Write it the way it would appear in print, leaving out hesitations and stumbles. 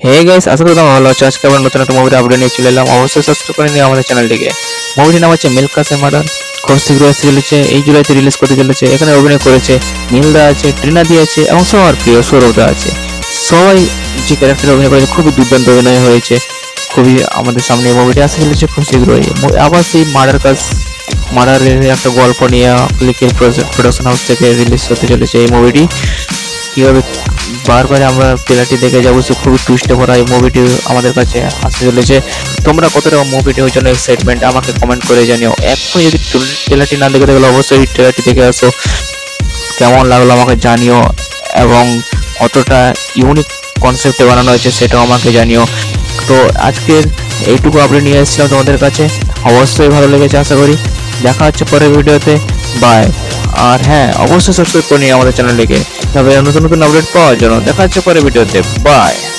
Hey guys, আশা করি তোমরা ভালো আছো। আজকে আবার নতুন একটা মুভির আপডেট নিয়ে চলে এলাম। অবশ্যই সাবস্ক্রাইব করে নিও আমাদের চ্যানেলটিকে। মুভিটির নাম হচ্ছে মিল্খা সে মার্ডার। খুব শীঘ্রই আসতে চলেছে, এই জুলাইতে রিলিজ করতে চলেছে। এখানে অভিনয় করেছে নীলদা আছে, ট্রিনা দি আছে এবং সবার প্রিয় সৌরভদা আছে। সবাই যে ক্যারেক্টারে অভিনয় করেছে খুবই দুর্দান্ত অভিনয় হয়েছে। খুবই আমাদের সামনে এই মুভিটি আসতে চলেছে খুব শীঘ্রই। আবার সেই মার্ডারের একটা গল্প নিয়ে ক্লিকের প্রোডাকশন হাউস থেকে রিলিজ হতে চলেছে এই মুভিটি। কিভাবে বারবার আমরা ট্রেলারটি দেখে যাবো, সে খুবই টুইস্টে ভরা এই মুভিটি আমাদের কাছে আসতে চলেছে। তোমরা কতটা মুভিটির জন্য এক্সাইটমেন্ট আমাকে কমেন্ট করে জানিও। এখনই যদি ট্রেলারটি না দেখে থাকলে অবশ্যই ট্রেলারটি দেখে আসো। কেমন লাগলো আমাকে জানিও, এবং কতটা ইউনিক কনসেপ্টে বানানো হয়েছে সেটাও আমাকে জানিও। তো আজকের এইটুকু আপডেট নিয়ে এসেছিলাম তোমাদের কাছে। অবশ্যই ভালো লেগেছে আশা করি। দেখা হচ্ছে পরের ভিডিওতে। বাই। আর হ্যাঁ, অবশ্যই সাবস্ক্রাইব করে নিও আমাদের চ্যানেলটিকে, তবে নতুন নতুন আপডেট পাওয়ার জন্য। দেখা হচ্ছে পরের ভিডিওতে। বাই।